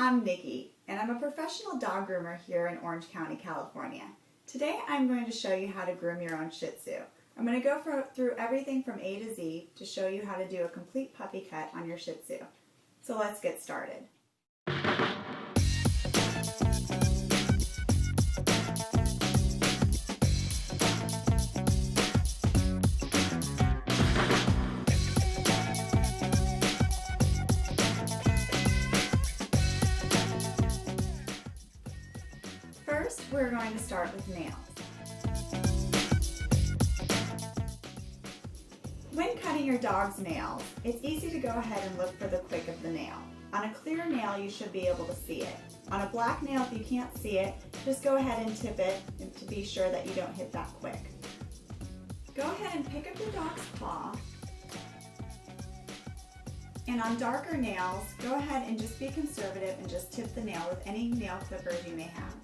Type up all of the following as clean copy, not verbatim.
I'm Nikki, and I'm a professional dog groomer here in Orange County, California. Today I'm going to show you how to groom your own Shih Tzu. I'm going to go through everything from A to Z to show you how to do a complete puppy cut on your Shih Tzu. So let's get started. First, we're going to start with nails. When cutting your dog's nails, it's easy to go ahead and look for the quick of the nail. On a clear nail, you should be able to see it. On a black nail, if you can't see it, just go ahead and tip it to be sure that you don't hit that quick. Go ahead and pick up your dog's paw. And on darker nails, go ahead and just be conservative and just tip the nail with any nail clippers you may have.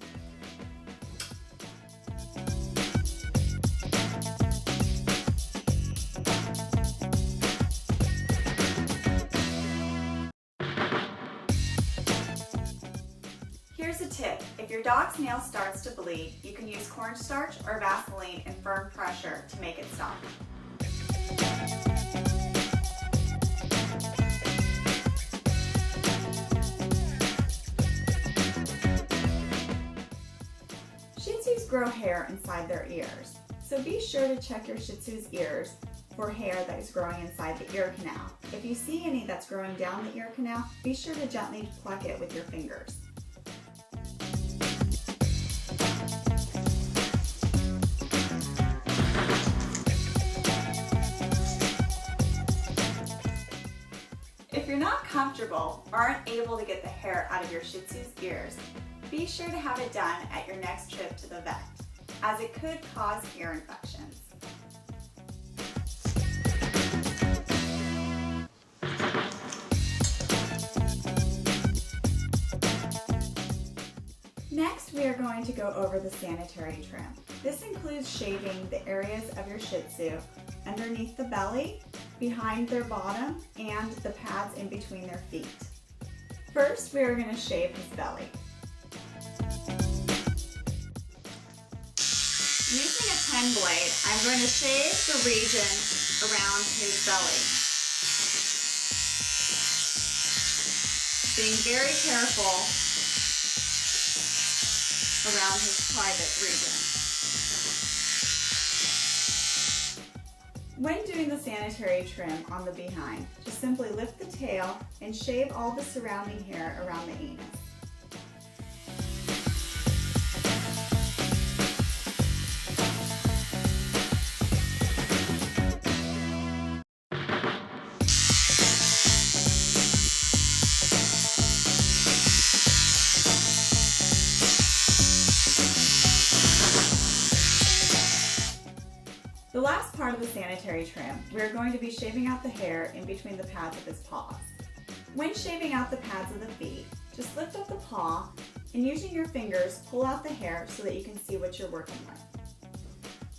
Here's a tip. If your dog's nail starts to bleed, you can use cornstarch or Vaseline and firm pressure to make it stop. Shih Tzus grow hair inside their ears, so be sure to check your Shih Tzu's ears for hair that is growing inside the ear canal. If you see any that's growing down the ear canal, be sure to gently pluck it with your fingers. If you're not comfortable or aren't able to get the hair out of your Shih Tzu's ears, be sure to have it done at your next trip to the vet, as it could cause ear infections. Next, we are going to go over the sanitary trim. This includes shaving the areas of your Shih Tzu underneath the belly, behind their bottom, and the pads in between their feet. First, we are going to shave his belly. Using a 10 blade, I'm going to shave the region around his belly. Being very careful around his private region. When doing the sanitary trim on the behind, just simply lift the tail and shave all the surrounding hair around the anus. The last part of the sanitary trim, we're going to be shaving out the hair in between the pads of his paws. When shaving out the pads of the feet, just lift up the paw and using your fingers, pull out the hair so that you can see what you're working with.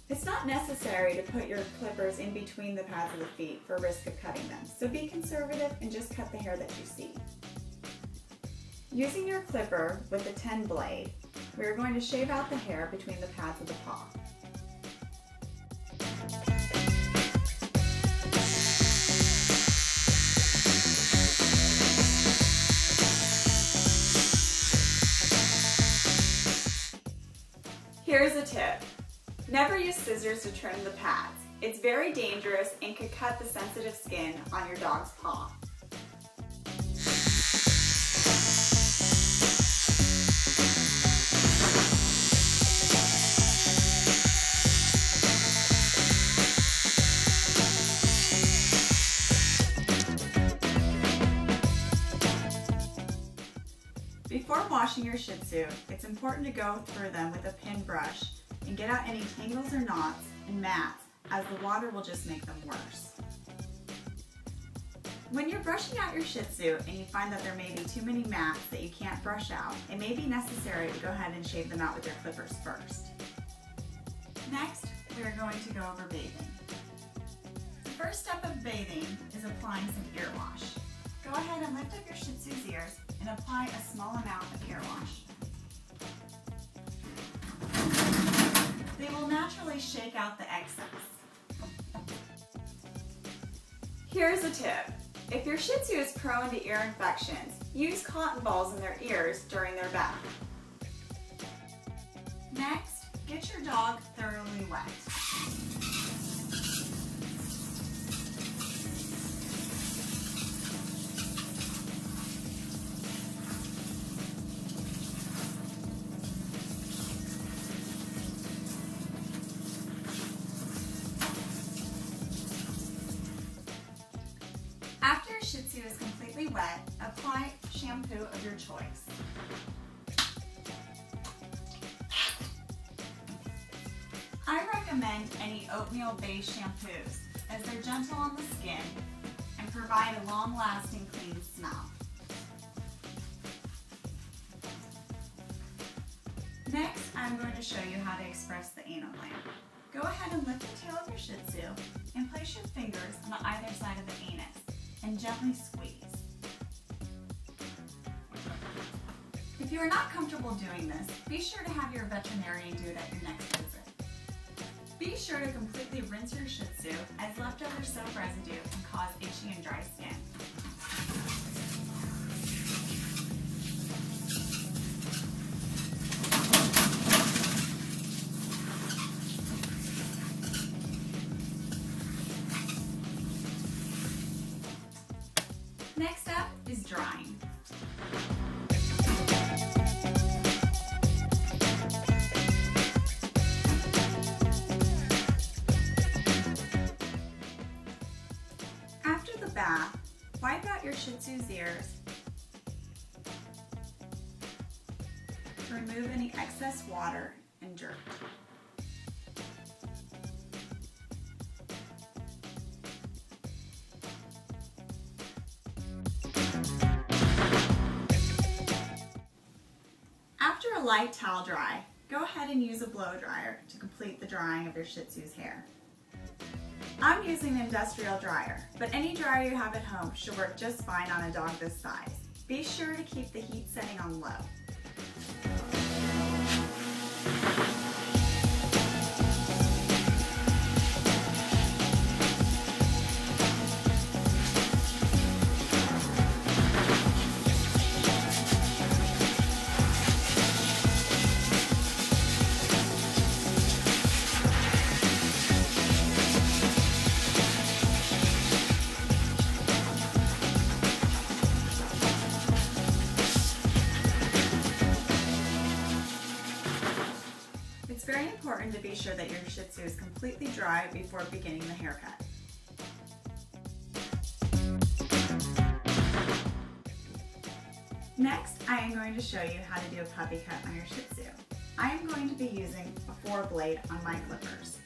It's not necessary to put your clippers in between the pads of the feet for risk of cutting them, so be conservative and just cut the hair that you see. Using your clipper with a 10 blade, we're going to shave out the hair between the pads of the paw. Here's a tip. Never use scissors to trim the pads. It's very dangerous and could cut the sensitive skin on your dog's paw. Before washing your Shih Tzu, it's important to go through them with a pin brush and get out any tangles or knots and mats, as the water will just make them worse. When you're brushing out your Shih Tzu and you find that there may be too many mats that you can't brush out, it may be necessary to go ahead and shave them out with your clippers first. Next, we are going to go over bathing. The first step of bathing is applying some ear wash. Go ahead and lift up your Shih Tzu's ears and apply a small amount of hair wash. They will naturally shake out the excess. Here's a tip. If your Shih Tzu is prone to ear infections, use cotton balls in their ears during their bath. Next, get your dog thoroughly wet. After your Shih Tzu is completely wet, apply shampoo of your choice. I recommend any oatmeal-based shampoos as they're gentle on the skin and provide a long-lasting clean smell. Next, I'm going to show you how to express the anal gland. Go ahead and lift the tail of your Shih Tzu and place your fingers on either side of the anus and gently squeeze. If you are not comfortable doing this, be sure to have your veterinarian do it at your next visit. Be sure to completely rinse your Shih Tzu as leftover soap residue can cause itchy and dry skin. Next up is drying. After the bath, wipe out your Shih Tzu's ears. Remove any excess water and dirt. After a light towel dry, go ahead and use a blow dryer to complete the drying of your Shih Tzu's hair. I'm using an industrial dryer, but any dryer you have at home should work just fine on a dog this size. Be sure to keep the heat setting on low. It's very important to be sure that your Shih Tzu is completely dry before beginning the haircut. Next, I am going to show you how to do a puppy cut on your Shih Tzu. I am going to be using a 4-blade on my clippers.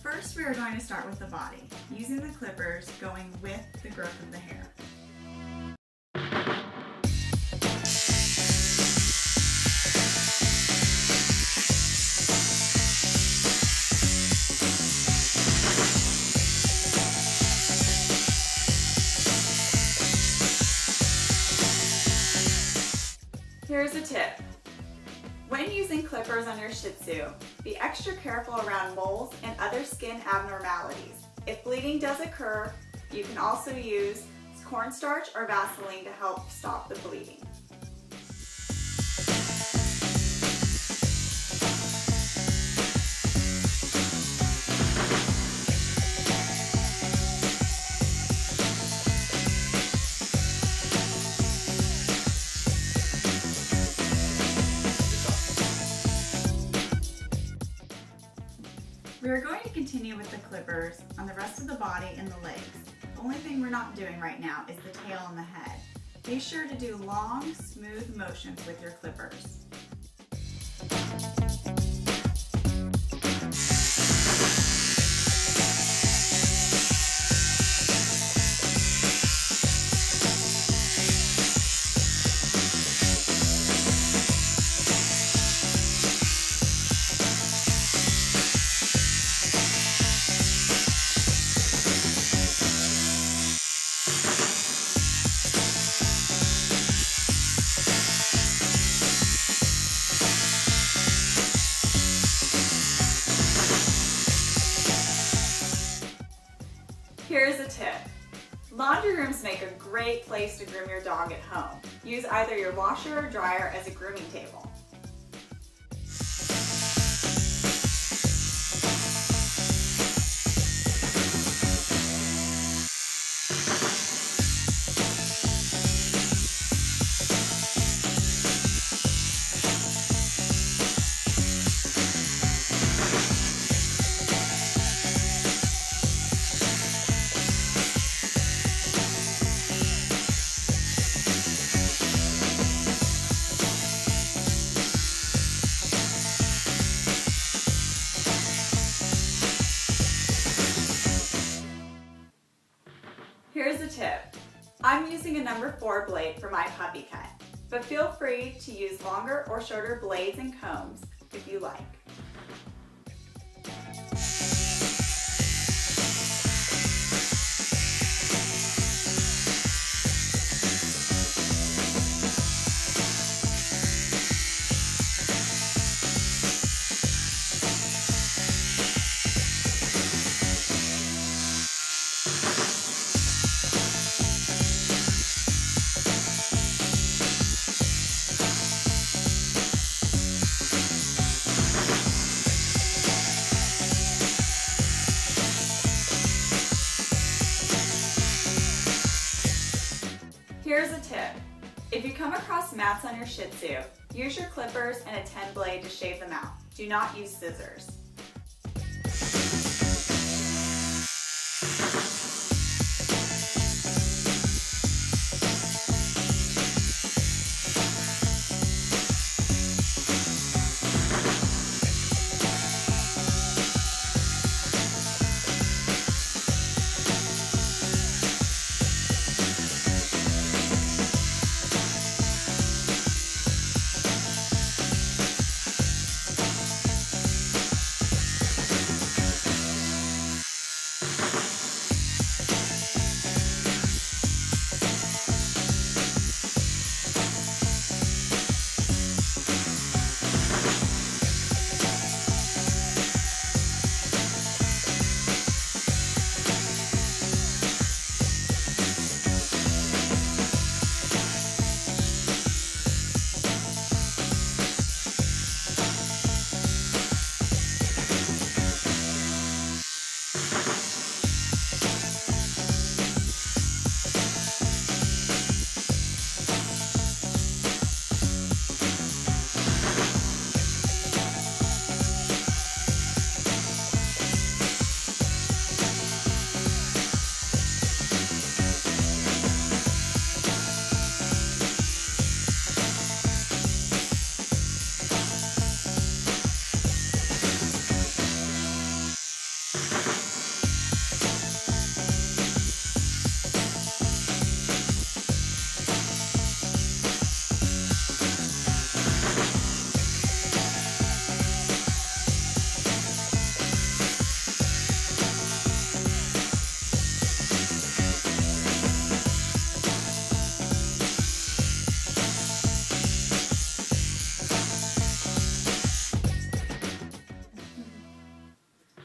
First, we are going to start with the body, using the clippers going with the growth of the hair. Here's a tip. When using clippers on your Shih Tzu, be extra careful around moles and other skin abnormalities. If bleeding does occur, you can also use cornstarch or Vaseline to help stop the bleeding. We are going to continue with the clippers on the rest of the body and the legs. The only thing we're not doing right now is the tail and the head. Be sure to do long, smooth motions with your clippers. Here's a tip. Laundry rooms make a great place to groom your dog at home. Use either your washer or dryer as a grooming table. Here's a tip. I'm using a number 4 blade for my puppy cut, but feel free to use longer or shorter blades and combs if you like. Here's a tip. If you come across mats on your Shih Tzu, use your clippers and a 10 blade to shave them out. Do not use scissors.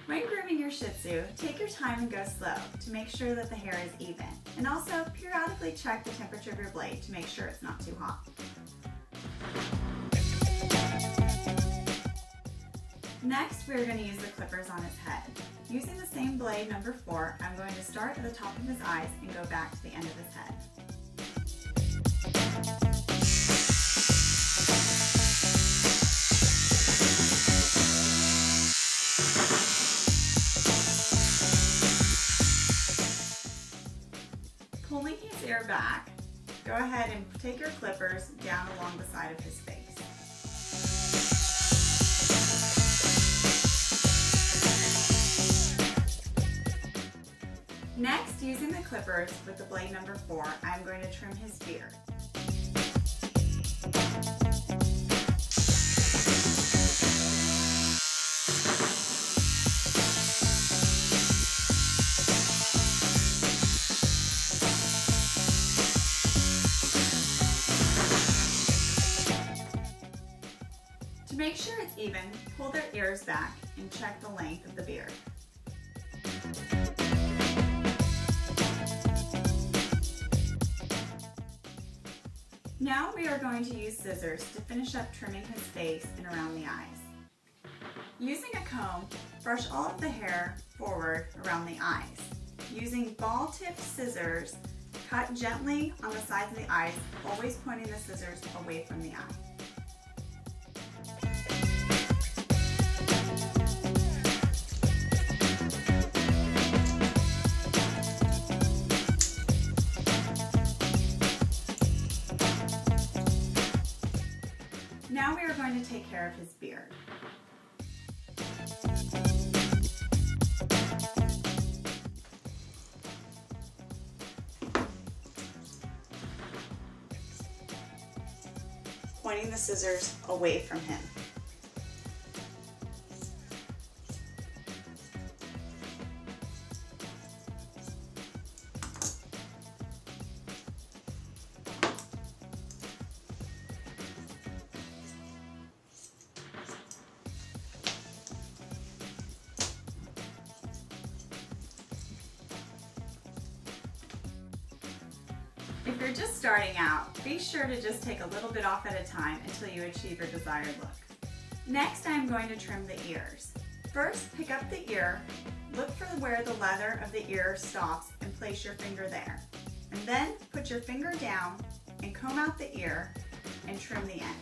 When grooming your Shih Tzu, take your time and go slow to make sure that the hair is even. And also periodically check the temperature of your blade to make sure it's not too hot. Next, we're going to use the clippers on his head. Using the same blade, number 4, I'm going to start at the top of his eyes and go back to the end of his head. Pulling his ear back, go ahead and take your clippers down along the side of his face. Next, using the clippers with the blade number 4, I'm going to trim his beard. To make sure it's even, pull their ears back and check the length of the beard. Now we are going to use scissors to finish up trimming his face and around the eyes. Using a comb, brush all of the hair forward around the eyes. Using ball-tipped scissors, cut gently on the sides of the eyes, always pointing the scissors away from the eye. Now we are going to take care of his beard. Pointing the scissors away from him. If you're just starting out, be sure to just take a little bit off at a time until you achieve your desired look. Next, I'm going to trim the ears. First, pick up the ear, look for where the leather of the ear stops and place your finger there. And then put your finger down and comb out the ear and trim the ends.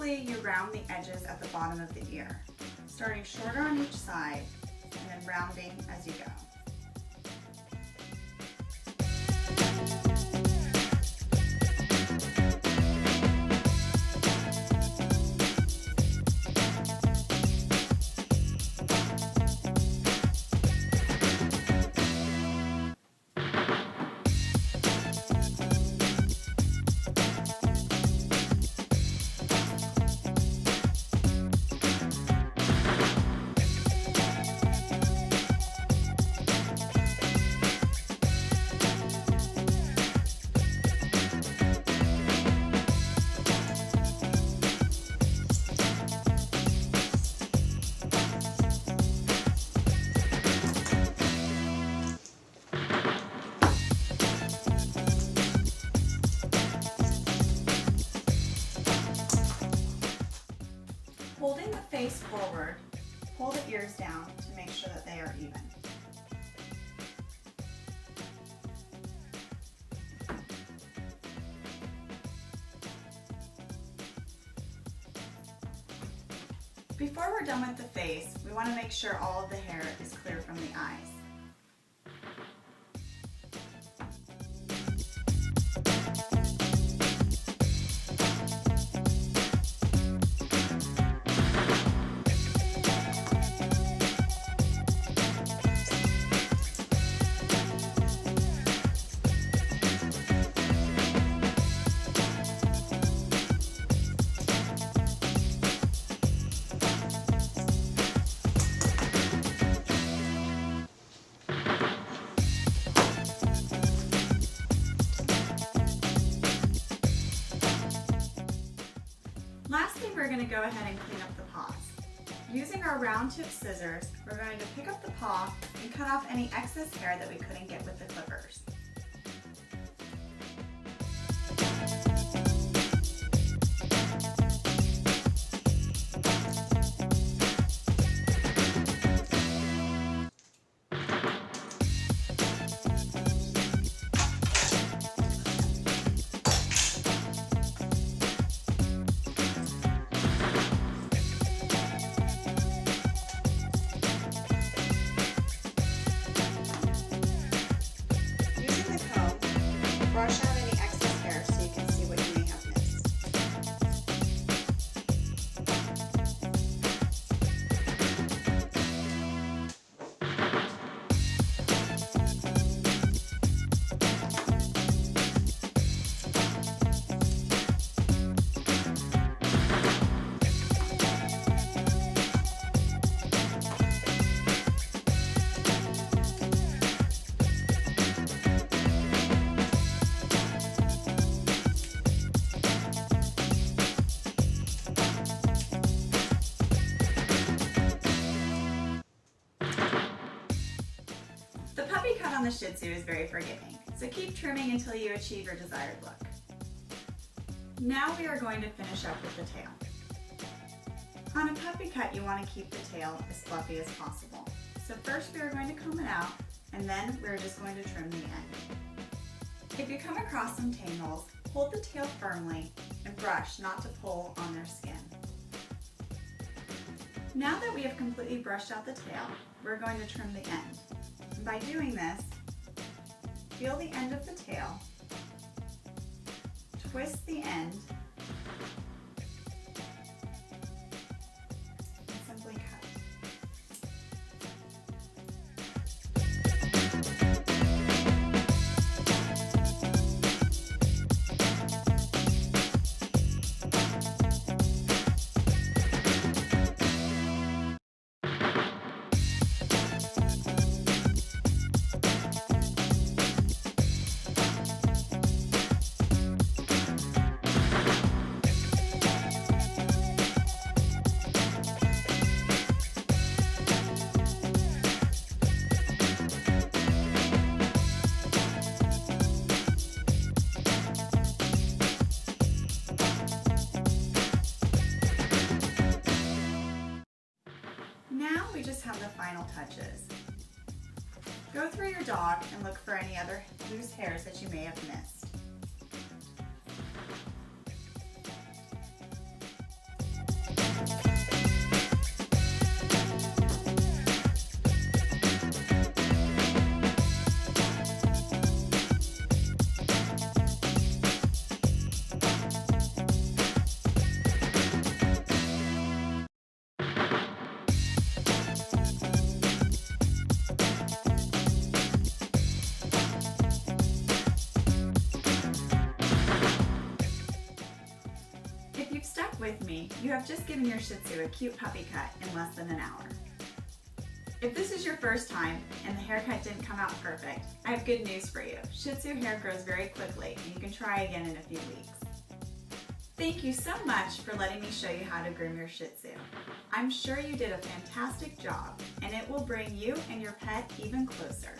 You round the edges at the bottom of the ear, starting shorter on each side and then rounding as you go. Holding the face forward, pull the ears down to make sure that they are even. Before we're done with the face, we want to make sure all of the hair is clear from the eyes. Lastly, we're going to go ahead and clean up the paws. Using our round tip scissors, we're going to pick up the paw and cut off any excess hair that we couldn't get with the clippers. The puppy cut on the Shih Tzu is very forgiving, so keep trimming until you achieve your desired look. Now we are going to finish up with the tail. On a puppy cut, you want to keep the tail as fluffy as possible. So first we are going to comb it out, and then we're just going to trim the end. If you come across some tangles, hold the tail firmly and brush not to pull on their skin. Now that we have completely brushed out the tail, we're going to trim the end. And by doing this, feel the end of the tail, twist the end, and simply cut. Now we just have the final touches. Go through your dog and look for any other loose hairs that you may have missed. Stuck with me, you have just given your Shih Tzu a cute puppy cut in less than an hour. If this is your first time and the haircut didn't come out perfect, I have good news for you. Shih Tzu hair grows very quickly and you can try again in a few weeks. Thank you so much for letting me show you how to groom your Shih Tzu. I'm sure you did a fantastic job and it will bring you and your pet even closer.